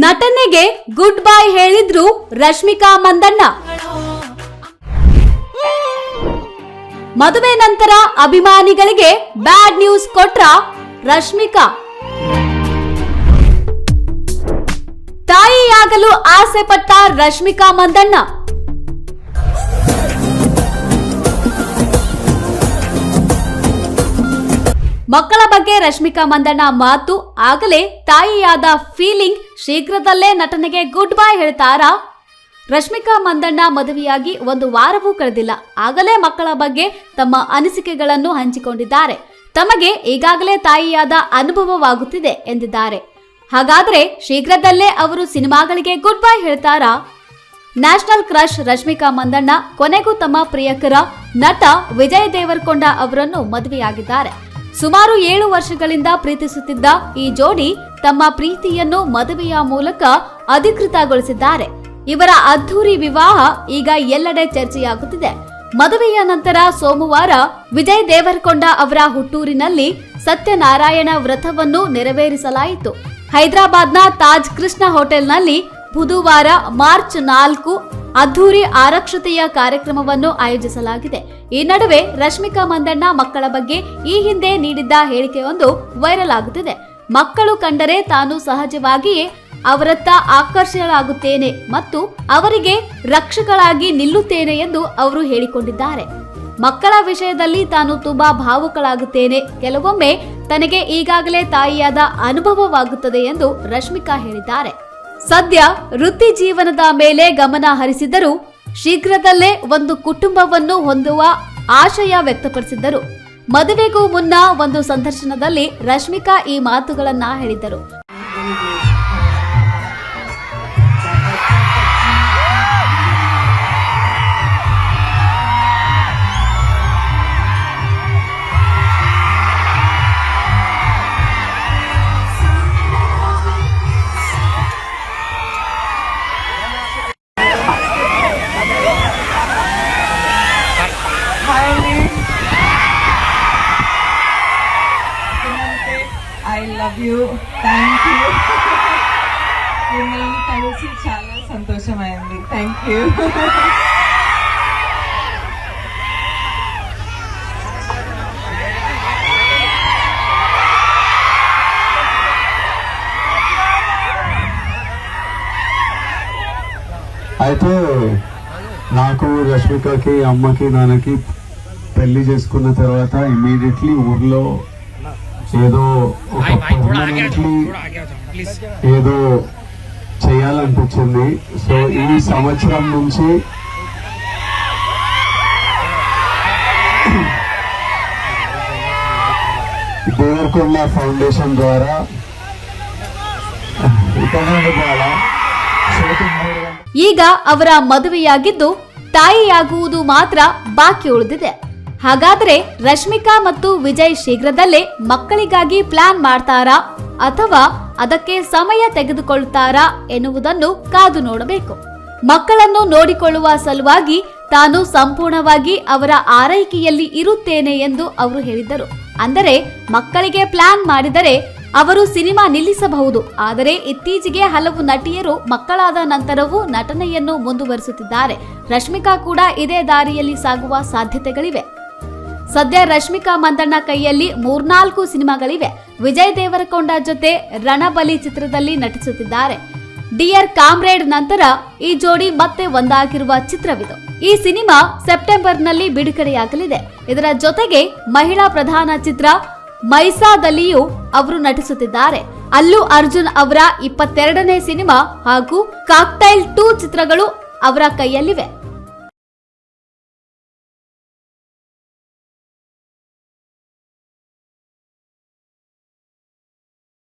ನಟನೆಗೆ good bye ಹೇಳಿದ್ರು ರಶ್ಮಿಕಾ ಮಂದಣ್ಣ. ಮದುವೆ ನಂತರ ಅಭಿಮಾನಿಗಳಿಗೆ ಬ್ಯಾಡ್ ನ್ಯೂಸ್ ಕೊಟ್ರ ರಶ್ಮಿಕಾ. ತಾಯಿಯಾಗಲು ಆಸೆ ಪಟ್ಟ ರಶ್ಮಿಕಾ ಮಂದಣ್ಣ. ಮಕ್ಕಳ ಬಗ್ಗೆ ರಶ್ಮಿಕಾ ಮಂದಣ್ಣ ಮಾತು ಆಗಲೇ ತಾಯಿಯಾದ ಫೀಲಿಂಗ್. ಶೀಘ್ರದಲ್ಲೇ ನಟನೆಗೆ ಗುಡ್ ಬೈ ಹೇಳ್ತಾರಾ? ರಶ್ಮಿಕಾ ಮಂದಣ್ಣ ಮದುವೆಯಾಗಿ 1 ವಾರವೂ ಕಳೆದಿಲ್ಲ, ಆಗಲೇ ಮಕ್ಕಳ ಬಗ್ಗೆ ತಮ್ಮ ಅನಿಸಿಕೆಗಳನ್ನು ಹಂಚಿಕೊಂಡಿದ್ದಾರೆ. ತಮಗೆ ಈಗಾಗಲೇ ತಾಯಿಯಾದ ಅನುಭವವಾಗುತ್ತಿದೆ ಎಂದಿದ್ದಾರೆ. ಹಾಗಾದ್ರೆ ಶೀಘ್ರದಲ್ಲೇ ಅವರು ಸಿನಿಮಾಗಳಿಗೆ ಗುಡ್ ಬೈ ಹೇಳ್ತಾರಾ? ನ್ಯಾಷನಲ್ ಕ್ರಶ್ ರಶ್ಮಿಕಾ ಮಂದಣ್ಣ ಕೊನೆಗೂ ತಮ್ಮ ಪ್ರಿಯಕರ ನಟ ವಿಜಯ್ ದೇವರಕೊಂಡ ಅವರನ್ನು ಮದುವೆಯಾಗಿದ್ದಾರೆ. ಸುಮಾರು 7 ವರ್ಷಗಳಿಂದ ಪ್ರೀತಿಸುತ್ತಿದ್ದ ಈ ಜೋಡಿ ತಮ್ಮ ಪ್ರೀತಿಯನ್ನು ಮದುವೆಯ ಮೂಲಕ ಅಧಿಕೃತಗೊಳಿಸಿದ್ದಾರೆ. ಇವರ ಅದ್ಧೂರಿ ವಿವಾಹ ಈಗ ಎಲ್ಲೆಡೆ ಚರ್ಚೆಯಾಗುತ್ತಿದೆ. ಮದುವೆಯ ನಂತರ ಸೋಮವಾರ ವಿಜಯ್ ದೇವರಕೊಂಡ ಅವರ ಹುಟ್ಟೂರಿನಲ್ಲಿ ಸತ್ಯನಾರಾಯಣ ವ್ರತವನ್ನು ನೆರವೇರಿಸಲಾಯಿತು. ಹೈದರಾಬಾದ್ನ ತಾಜ್ ಕೃಷ್ಣ ಹೋಟೆಲ್ನಲ್ಲಿ ಬುಧವಾರ ಮಾರ್ಚ್ 4 ಅದ್ಧೂರಿ ಆರಕ್ಷತೆಯ ಕಾರ್ಯಕ್ರಮವನ್ನು ಆಯೋಜಿಸಲಾಗಿದೆ. ಈ ನಡುವೆ ರಶ್ಮಿಕಾ ಮಂದಣ್ಣ ಮಕ್ಕಳ ಬಗ್ಗೆ ಈ ಹಿಂದೆ ನೀಡಿದ್ದ ಹೇಳಿಕೆಯೊಂದು ವೈರಲ್ ಆಗುತ್ತಿದೆ. ಮಕ್ಕಳು ಕಂಡರೆ ತಾನು ಸಹಜವಾಗಿಯೇ ಅವರತ್ತ ಆಕರ್ಷಿತಳಾಗುತ್ತೇನೆ ಮತ್ತು ಅವರಿಗೆ ರಕ್ಷಕಳಾಗಿ ನಿಲ್ಲುತ್ತೇನೆ ಎಂದು ಅವರು ಹೇಳಿಕೊಂಡಿದ್ದಾರೆ. ಮಕ್ಕಳ ವಿಷಯದಲ್ಲಿ ತಾನು ತುಂಬಾ ಭಾವುಕಳಾಗುತ್ತೇನೆ. ಕೆಲವೊಮ್ಮೆ ತನಗೆ ಈಗಾಗಲೇ ತಾಯಿಯಾದ ಅನುಭವವಾಗುತ್ತದೆ ಎಂದು ರಶ್ಮಿಕಾ ಹೇಳಿದ್ದಾರೆ. ಸದ್ಯ ವೃತ್ತಿ ಜೀವನದ ಮೇಲೆ ಗಮನ ಹರಿಸಿದ್ದರೂ ಶೀಘ್ರದಲ್ಲೇ ಒಂದು ಕುಟುಂಬವನ್ನು ಹೊಂದುವ ಆಶಯ ವ್ಯಕ್ತಪಡಿಸಿದ್ದರು. ಮದುವೆಗೂ ಮುನ್ನ ಒಂದು ಸಂದರ್ಶನದಲ್ಲಿ ರಶ್ಮಿಕಾ ಈ ಮಾತುಗಳನ್ನ ಹೇಳಿದ್ದರು. I love you. Thank you. మిమ్మల్ని కలిసి చాలా సంతోషమైంది. Thank you. అయితే నాకు రష్మికకి అమ్మకి నాన్నకి పెళ్లి చేసుకున్న తర్వాత ఇమీడియట్లీ ఊర్లో ఏదో ఒక పర్మనెంట్లీ ఏదో చేయాలనిపించింది. సో ఈ సంవత్సరం నుంచి దేవరకొండ ఫౌండేషన్ ద్వారా ಈಗ ಅವರ ಮದುವೆಯಾಗಿದ್ದು ತಾಯಿಯಾಗುವುದು ಮಾತ್ರ ಬಾಕಿ ಉಳಿದಿದೆ. ಹಾಗಾದ್ರೆ ರಶ್ಮಿಕಾ ಮತ್ತು ವಿಜಯ್ ಶೀಘ್ರದಲ್ಲೇ ಮಕ್ಕಳಿಗಾಗಿ ಪ್ಲಾನ್ ಮಾಡ್ತಾರಾ ಅಥವಾ ಅದಕ್ಕೆ ಸಮಯ ತೆಗೆದುಕೊಳ್ಳುತ್ತಾರಾ ಎನ್ನುವುದನ್ನು ಕಾದು ನೋಡಬೇಕು. ಮಕ್ಕಳನ್ನು ನೋಡಿಕೊಳ್ಳುವ ಸಲುವಾಗಿ ತಾನು ಸಂಪೂರ್ಣವಾಗಿ ಅವರ ಆರೈಕೆಯಲ್ಲಿ ಇರುತ್ತೇನೆ ಎಂದು ಅವರು ಹೇಳಿದ್ದರು. ಅಂದರೆ ಮಕ್ಕಳಿಗೆ ಪ್ಲಾನ್ ಮಾಡಿದರೆ ಅವರು ಸಿನಿಮಾ ನಿಲ್ಲಿಸಬಹುದು. ಆದರೆ ಇತ್ತೀಚೆಗೆ ಹಲವು ನಟಿಯರು ಮಕ್ಕಳಾದ ನಂತರವೂ ನಟನೆಯನ್ನು ಮುಂದುವರಿಸುತ್ತಿದ್ದಾರೆ. ರಶ್ಮಿಕಾ ಕೂಡ ಇದೇ ದಾರಿಯಲ್ಲಿ ಸಾಗುವ ಸಾಧ್ಯತೆಗಳಿವೆ. ಸದ್ಯ ರಶ್ಮಿಕಾ ಮಂದಣ್ಣ ಕೈಯಲ್ಲಿ 3-4 ಸಿನಿಮಾಗಳಿವೆ. ವಿಜಯ್ ದೇವರಕೊಂಡ ಜೊತೆ ರಣಬಲಿ ಚಿತ್ರದಲ್ಲಿ ನಟಿಸುತ್ತಿದ್ದಾರೆ. ಡಿಯರ್ ಕಾಮ್ರೇಡ್ ನಂತರ ಈ ಜೋಡಿ ಮತ್ತೆ ಒಂದಾಗಿರುವ ಚಿತ್ರವಿದು. ಈ ಸಿನಿಮಾ ಸೆಪ್ಟೆಂಬರ್ನಲ್ಲಿ ಬಿಡುಗಡೆಯಾಗಲಿದೆ. ಇದರ ಜೊತೆಗೆ ಮಹಿಳಾ ಪ್ರಧಾನ ಚಿತ್ರ ಮೈಸಾದಲ್ಲಿಯೂ ಅವರು ನಟಿಸುತ್ತಿದ್ದಾರೆ. ಅಲ್ಲು ಅರ್ಜುನ್ ಅವರ 22ನೇ ಸಿನಿಮಾ ಹಾಗೂ ಕಾಕ್ಟೈಲ್ 2 ಚಿತ್ರಗಳು ಅವರ ಕೈಯಲ್ಲಿವೆ.